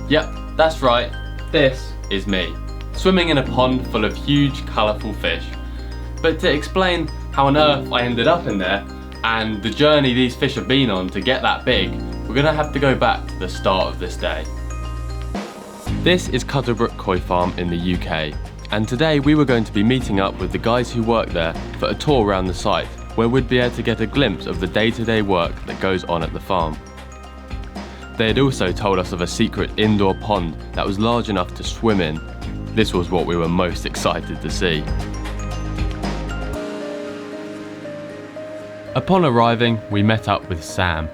Yep, that's right, this is me, swimming in a pond full of huge, colourful fish. But to explain how on earth I ended up in there, and the journey these fish have been on to get that big, we're going to have to go back to the start of this day. This is Cutterbrook Koi Farm in the UK, and today we were going to be meeting up with the guys who work there for a tour around the site, where we'd be able to get a glimpse of the day-to-day work that goes on at the farm. They had also told us of a secret indoor pond that was large enough to swim in. This was what we were most excited to see. Upon arriving, we met up with Sam.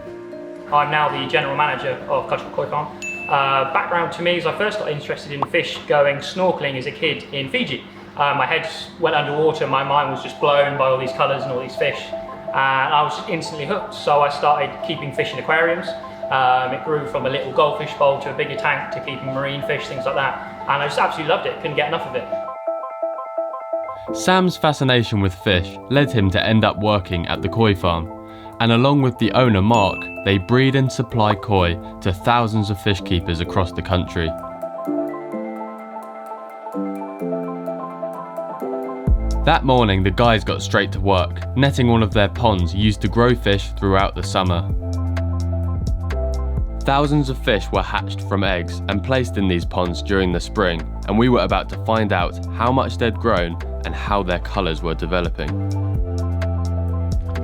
I'm now the general manager of Cutterbrook Koi Farm. Background to me is I first got interested in fish going snorkeling as a kid in Fiji. My head went underwater, my mind was just blown by all these colours and all these fish. And I was instantly hooked, so I started keeping fish in aquariums. It grew from a little goldfish bowl to a bigger tank to keeping marine fish, things like that. And I just absolutely loved it, couldn't get enough of it. Sam's fascination with fish led him to end up working at the koi farm. And along with the owner Mark, they breed and supply koi to thousands of fish keepers across the country. That morning, the guys got straight to work, netting all of their ponds used to grow fish throughout the summer. Thousands of fish were hatched from eggs and placed in these ponds during the spring, and we were about to find out how much they'd grown and how their colours were developing.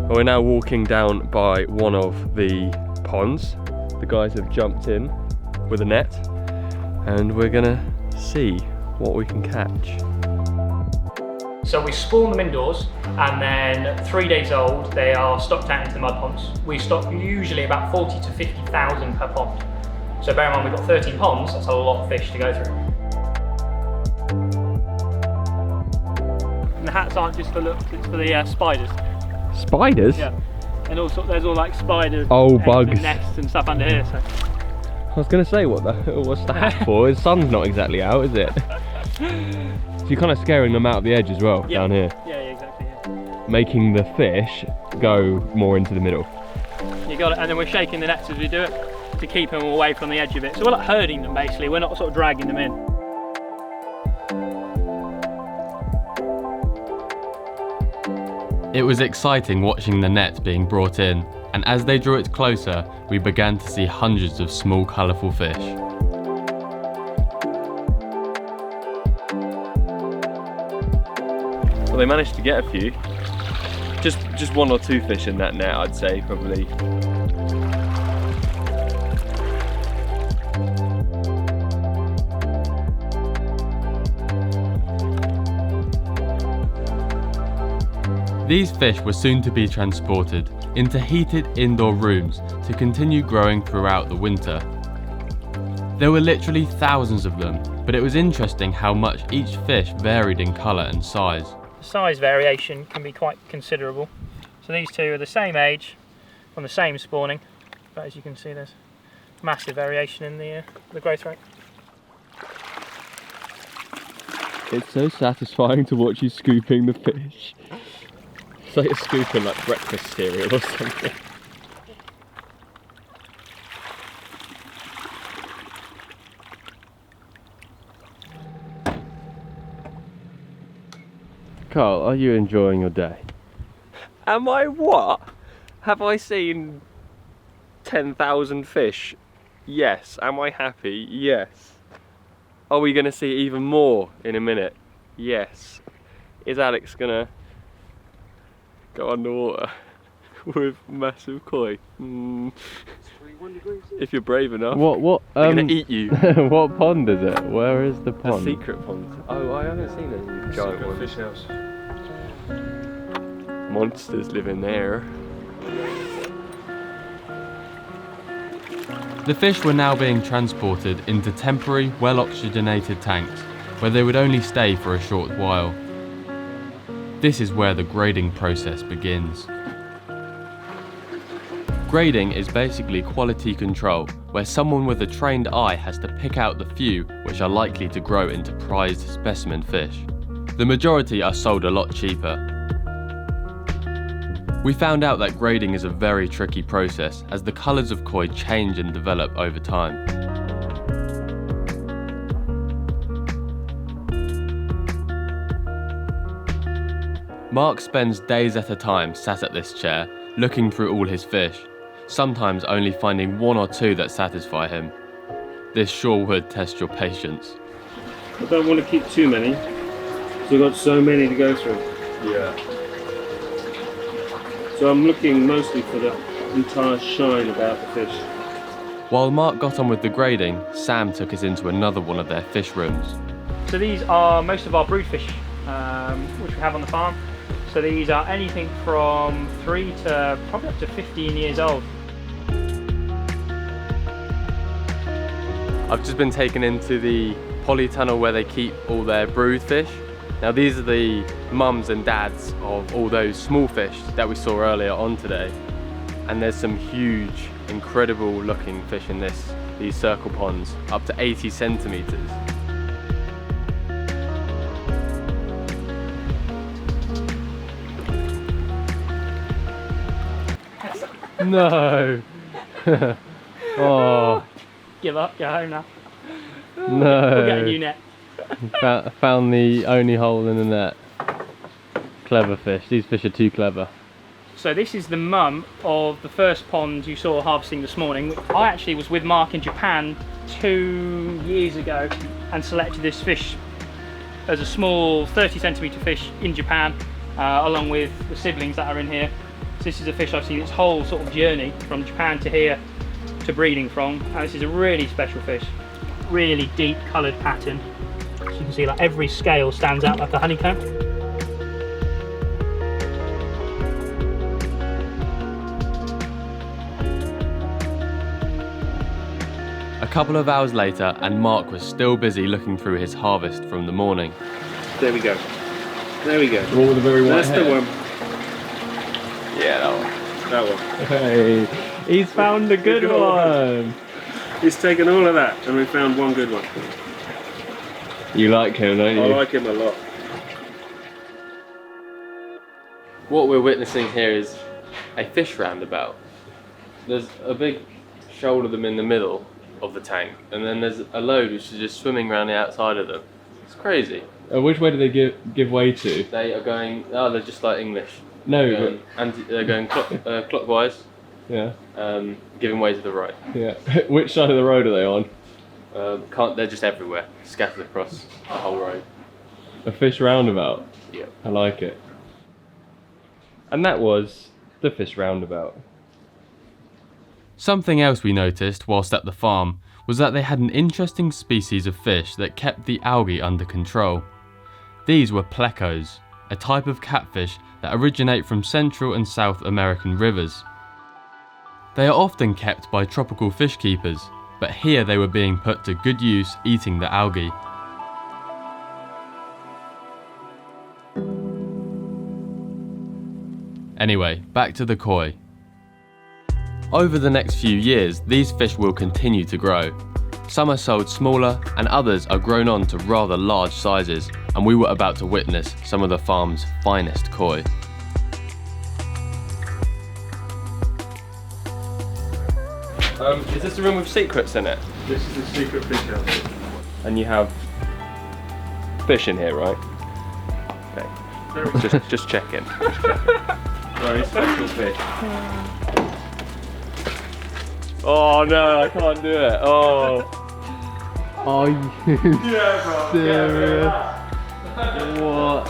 We're now walking down by one of the ponds. The guys have jumped in with a net, and we're gonna see what we can catch. So we spawn them indoors, and then 3 days old, they are stocked out into the mud ponds. We stock usually about 40 to 50,000 per pond. So bear in mind, we've got 13 ponds, that's a lot of fish to go through. And the hats aren't just for looks, it's for the spiders. Spiders? Yeah. And also, there's all like spiders, bugs, and nests and stuff under here. So. I was gonna say, what's the hat for? The sun's not exactly out, is it? So you're kind of scaring them out of the edge as well, down here. Yeah, exactly. Yeah. Making the fish go more into the middle. You got it, and then we're shaking the nets as we do it to keep them away from the edge of it. So we're like herding them basically, we're not sort of dragging them in. It was exciting watching the net being brought in, and as they drew it closer, we began to see hundreds of small colourful fish. Well, they managed to get a few. Just one or two fish in that net, I'd say, probably. These fish were soon to be transported into heated indoor rooms to continue growing throughout the winter. There were literally thousands of them, but it was interesting how much each fish varied in colour and size. The size variation can be quite considerable. So these two are the same age, from the same spawning, but as you can see there's massive variation in the growth rate. It's so satisfying to watch you scooping the fish. It's like you're scooping like breakfast cereal or something. Carl, are you enjoying your day? Am I what? Have I seen 10,000 fish? Yes. Am I happy? Yes. Are we going to see even more in a minute? Yes. Is Alex going to go underwater with massive koi? If you're brave enough. What? They're going to eat you. What pond is it? Where is the pond? A secret pond. Oh, I haven't seen a giant one. Fish house. Monsters live in there. The fish were now being transported into temporary, well-oxygenated tanks, where they would only stay for a short while. This is where the grading process begins. Grading is basically quality control, where someone with a trained eye has to pick out the few which are likely to grow into prized specimen fish. The majority are sold a lot cheaper. We found out that grading is a very tricky process as the colours of koi change and develop over time. Mark spends days at a time sat at this chair, looking through all his fish, sometimes only finding 1 or 2 that satisfy him. This sure would test your patience. I don't want to keep too many, so we've got so many to go through. Yeah. So I'm looking mostly for the entire shine about the fish. While Mark got on with the grading, Sam took us into another one of their fish rooms. So these are most of our brood fish, which we have on the farm. So these are anything from 3 to probably up to 15 years old. I've just been taken into the polytunnel where they keep all their brood fish. Now these are the mums and dads of all those small fish that we saw earlier on today. And there's some huge, incredible looking fish in these circle ponds, up to 80 centimeters. No. Oh. Give up, go home now. No. We'll get a new net. Found the only hole in the net. Clever fish. These fish are too clever. So this is the mum of the first pond you saw harvesting this morning. I actually was with Mark in Japan 2 years ago and selected this fish as a small 30 centimetre fish in Japan, along with the siblings that are in here. So this is a fish I've seen its whole sort of journey from Japan to here to breeding from, and this is a really special fish. Really deep coloured pattern. So you can see like every scale stands out like a honeycomb. A couple of hours later and Mark was still busy looking through his harvest from the morning. There we go. There we go. All with a very white That's the hair. one. Yeah, that one. That one. Hey, he's found a good one. He's taken all of that and we found one good one. You like him, don't you? I like him a lot. What we're witnessing here is a fish roundabout. There's a big shoal of them in the middle of the tank, and then there's a load which is just swimming around the outside of them. It's crazy. Which way do they give way to? They are going, oh, they're just like English. No, They're going clockwise, yeah, giving way to the right. yeah. Which side of the road are they on? They're just everywhere, scattered across the whole road. A fish roundabout. Yeah. I like it. And that was the fish roundabout. Something else we noticed whilst at the farm was that they had an interesting species of fish that kept the algae under control. These were Plecos, a type of catfish that originate from Central and South American rivers. They are often kept by tropical fish keepers, but here they were being put to good use eating the algae. Anyway, back to the koi. Over the next few years, these fish will continue to grow. Some are sold smaller and others are grown on to rather large sizes, and we were about to witness some of the farm's finest koi. Is this the room with secrets in it? This is the secret fish house. And you have fish in here, right? Okay. Just checking. Very special fish. Oh no, I can't do it. Oh. Are you serious? What?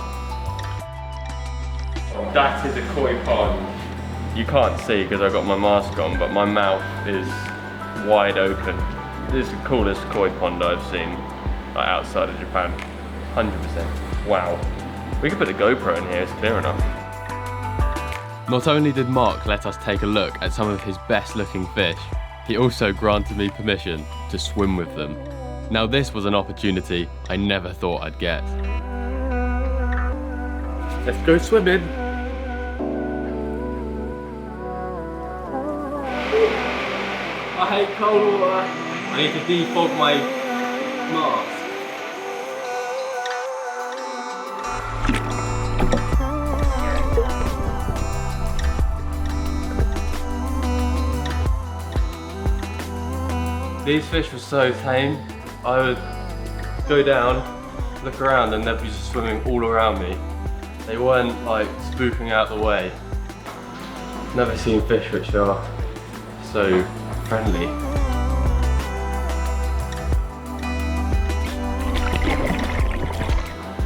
That is a koi pond. You can't see because I've got my mask on, but my mouth is wide open. This is the coolest koi pond I've seen, like outside of Japan. 100%. Wow. We could put a GoPro in here, it's clear enough. Not only did Mark let us take a look at some of his best looking fish, he also granted me permission to swim with them. Now this was an opportunity I never thought I'd get. Let's go swimming. I hate cold water. I need to defog my mask. These fish were so tame. I would go down, look around, and they'd be just swimming all around me. They weren't like spooking out the way. Never seen fish which are so friendly.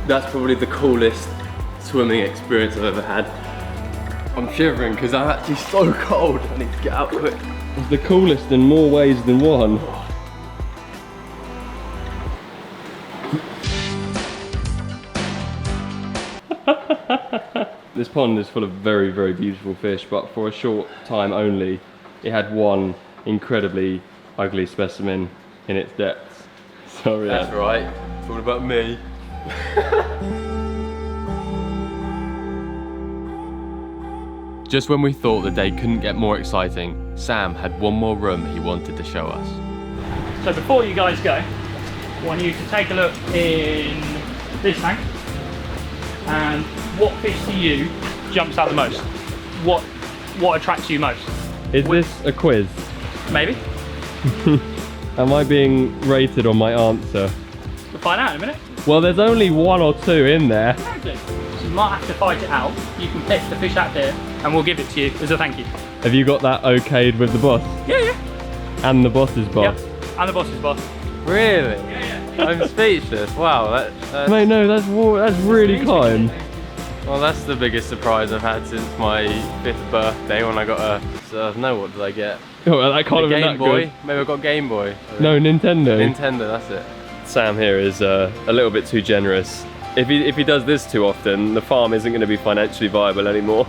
That's probably the coolest swimming experience I've ever had. I'm shivering because I'm actually so cold. I need to get out quick. It's the coolest in more ways than one. This pond is full of very, very beautiful fish, but for a short time only, it had one incredibly ugly specimen in its depths. Sorry. That's right. It's all about me. Just when we thought the day couldn't get more exciting, Sam had one more room he wanted to show us. So before you guys go, I want you to take a look in this tank, and what fish to you jumps out the most? What attracts you most? Is this a quiz? Maybe. Am I being rated on my answer? We'll find out in a minute. Well, there's only one or two in there. Exactly. So you might have to fight it out. You can pick the fish out there and we'll give it to you as a thank you. Have you got that okayed with the boss? Yeah. And the boss's boss? Yep. And the boss's boss. Really? Yeah. I'm speechless. Wow. That's... Mate, no, that's really kind. Well, that's the biggest surprise I've had since my 5th birthday when I got a... So, no, what did I get? Oh, well, that can't A have been Game that Boy? good. Maybe I got Game Boy. No, Nintendo. Nintendo, that's it. Sam here is a little bit too generous. If he does this too often, the farm isn't going to be financially viable anymore.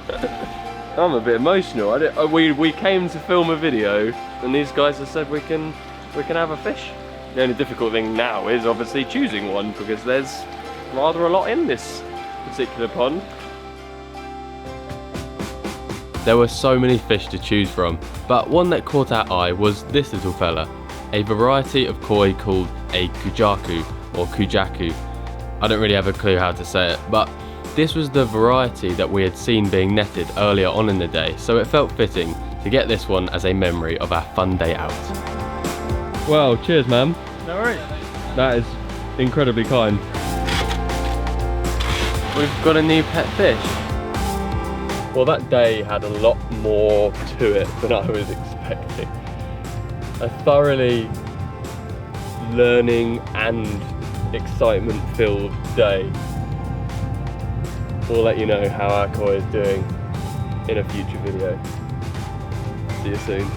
I'm a bit emotional. We came to film a video, and these guys have said we can have a fish. The only difficult thing now is obviously choosing one, because there's rather a lot in this particular pond. There were so many fish to choose from, but one that caught our eye was this little fella, a variety of koi called a kujaku or kujaku. I don't really have a clue how to say it, but this was the variety that we had seen being netted earlier on in the day, so it felt fitting to get this one as a memory of our fun day out. Well, cheers, ma'am. No worries. That is incredibly kind. We've got a new pet fish. Well, that day had a lot more to it than I was expecting. A thoroughly learning and excitement-filled day. We'll let you know how our koi is doing in a future video. See you soon.